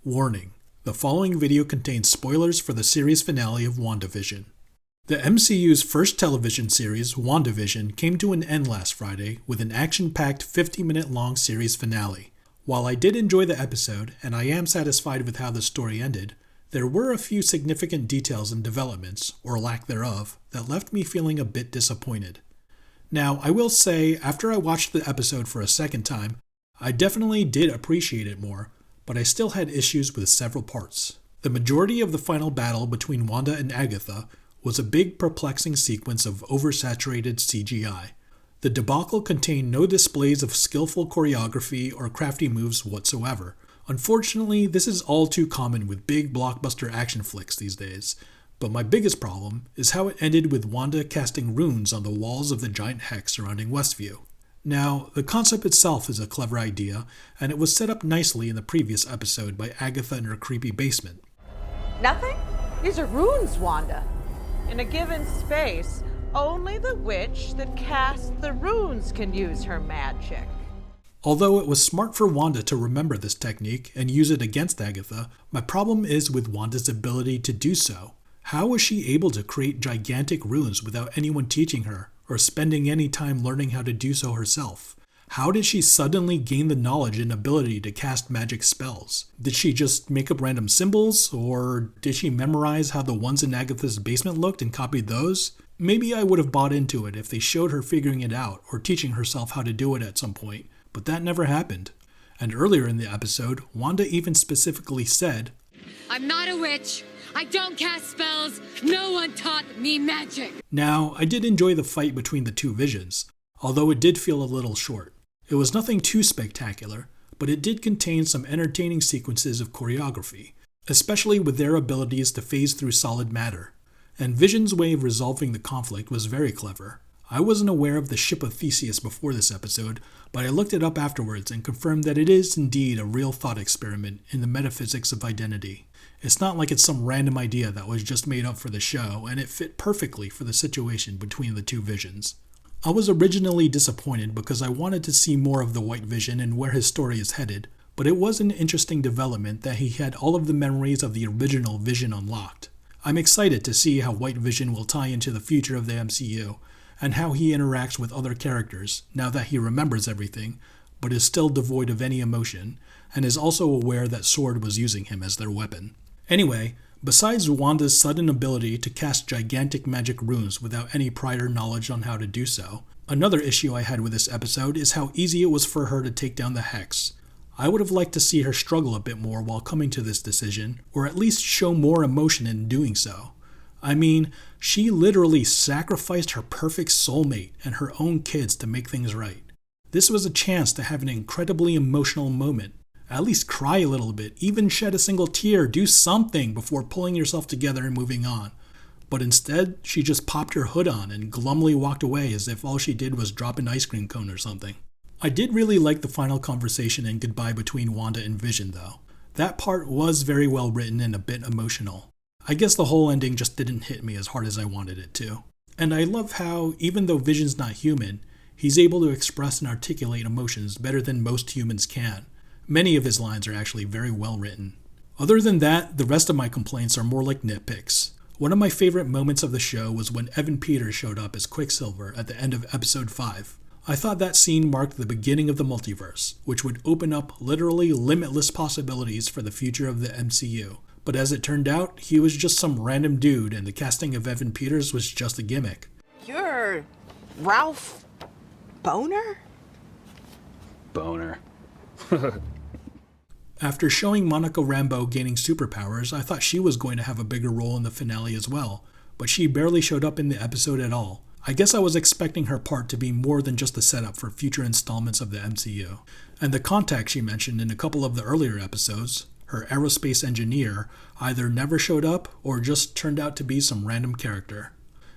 Warning: the following video contains spoilers for the series finale of WandaVision. The MCU's first television series, WandaVision, came to an end last Friday with an action-packed 50-minute-long series finale. While I did enjoy the episode, and I am satisfied with how the story ended, there were a few significant details and developments, or lack thereof, that left me feeling a bit disappointed. Now, I will say, after I watched the episode for a second time, I definitely did appreciate it more, but I still had issues with several parts. The majority of the final battle between Wanda and Agatha was a big perplexing sequence of oversaturated CGI. The debacle contained no displays of skillful choreography or crafty moves whatsoever. Unfortunately, this is all too common with big blockbuster action flicks these days, but my biggest problem is how it ended with Wanda casting runes on the walls of the giant hex surrounding Westview. Now, the concept itself is a clever idea, and it was set up nicely in the previous episode by Agatha in her creepy basement. Nothing? These are runes, Wanda. In a given space, only the witch that casts the runes can use her magic. Although it was smart for Wanda to remember this technique and use it against Agatha, my problem is with Wanda's ability to do so. How was she able to create gigantic runes without anyone teaching her, or spending any time learning how to do so herself? How did she suddenly gain the knowledge and ability to cast magic spells? Did she just make up random symbols, or did she memorize how the ones in Agatha's basement looked and copied those? Maybe I would have bought into it if they showed her figuring it out or teaching herself how to do it at some point, but that never happened. And earlier in the episode, Wanda even specifically said, "I'm not a witch. I don't cast spells. No one taught me magic." Now, I did enjoy the fight between the two visions, although it did feel a little short. It was nothing too spectacular, but it did contain some entertaining sequences of choreography, especially with their abilities to phase through solid matter. And Vision's way of resolving the conflict was very clever. I wasn't aware of the ship of Theseus before this episode, but I looked it up afterwards and confirmed that it is indeed a real thought experiment in the metaphysics of identity. It's not like it's some random idea that was just made up for the show, and it fit perfectly for the situation between the two visions. I was originally disappointed because I wanted to see more of the White Vision and where his story is headed, but it was an interesting development that he had all of the memories of the original Vision unlocked. I'm excited to see how White Vision will tie into the future of the MCU, and how he interacts with other characters now that he remembers everything, but is still devoid of any emotion, and is also aware that S.W.O.R.D. was using him as their weapon. Anyway, besides Wanda's sudden ability to cast gigantic magic runes without any prior knowledge on how to do so, another issue I had with this episode is how easy it was for her to take down the Hex. I would have liked to see her struggle a bit more while coming to this decision, or at least show more emotion in doing so. I mean, she literally sacrificed her perfect soulmate and her own kids to make things right. This was a chance to have an incredibly emotional moment. At least cry a little bit, even shed a single tear, do something before pulling yourself together and moving on. But instead, she just popped her hood on and glumly walked away as if all she did was drop an ice cream cone or something. I did really like the final conversation and goodbye between Wanda and Vision though. That part was very well written and a bit emotional. I guess the whole ending just didn't hit me as hard as I wanted it to. And I love how, even though Vision's not human, he's able to express and articulate emotions better than most humans can. Many of his lines are actually very well written. Other than that, the rest of my complaints are more like nitpicks. One of my favorite moments of the show was when Evan Peters showed up as Quicksilver at the end of episode 5. I thought that scene marked the beginning of the multiverse, which would open up literally limitless possibilities for the future of the MCU. But as it turned out, he was just some random dude, and the casting of Evan Peters was just a gimmick. You're Ralph Boner? Boner. After showing Monica Rambeau gaining superpowers, I thought she was going to have a bigger role in the finale as well, but she barely showed up in the episode at all. I guess I was expecting her part to be more than just a setup for future installments of the MCU. And the contact she mentioned in a couple of the earlier episodes, her aerospace engineer, either never showed up or just turned out to be some random character.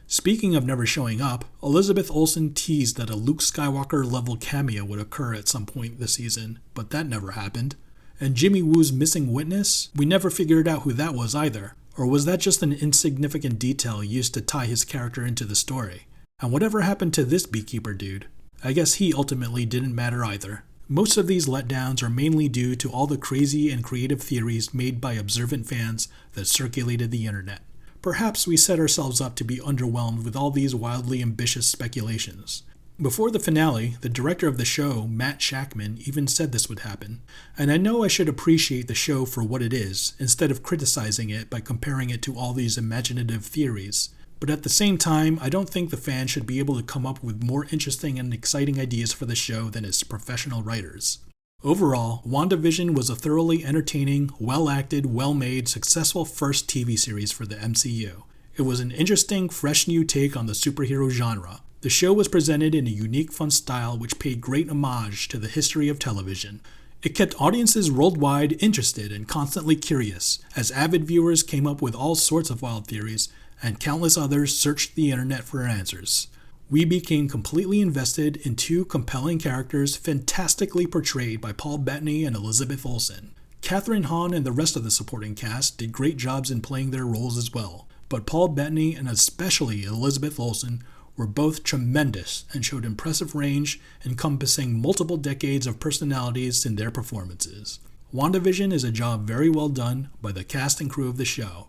Speaking of never showing up, Elizabeth Olsen teased that a Luke Skywalker level cameo would occur at some point this season, but that never happened. And Jimmy Woo's missing witness? We never figured out who that was either. Or was that just an insignificant detail used to tie his character into the story? And whatever happened to this beekeeper dude? I guess he ultimately didn't matter either. Most of these letdowns are mainly due to all the crazy and creative theories made by observant fans that circulated the internet. Perhaps we set ourselves up to be underwhelmed with all these wildly ambitious speculations. Before the finale, the director of the show, Matt Shackman, even said this would happen, and I know I should appreciate the show for what it is, instead of criticizing it by comparing it to all these imaginative theories. But at the same time, I don't think the fans should be able to come up with more interesting and exciting ideas for the show than its professional writers. Overall, WandaVision was a thoroughly entertaining, well-acted, well-made, successful first TV series for the MCU. It was an interesting, fresh new take on the superhero genre. The show was presented in a unique, fun style which paid great homage to the history of television. It kept audiences worldwide interested and constantly curious, as avid viewers came up with all sorts of wild theories, and countless others searched the internet for answers. We became completely invested in two compelling characters fantastically portrayed by Paul Bettany and Elizabeth Olsen. Kathryn Hahn and the rest of the supporting cast did great jobs in playing their roles as well, but Paul Bettany and especially Elizabeth Olsen were both tremendous and showed impressive range, encompassing multiple decades of personalities in their performances. WandaVision is a job very well done by the cast and crew of the show.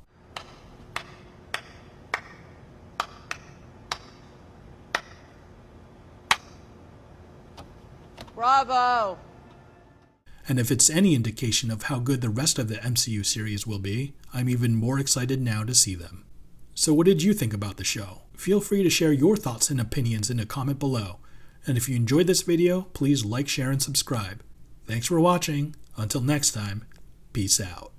Bravo! And if it's any indication of how good the rest of the MCU series will be, I'm even more excited now to see them. So what did you think about the show? Feel free to share your thoughts and opinions in a comment below. And if you enjoyed this video, please like, share, and subscribe. Thanks for watching. Until next time, peace out.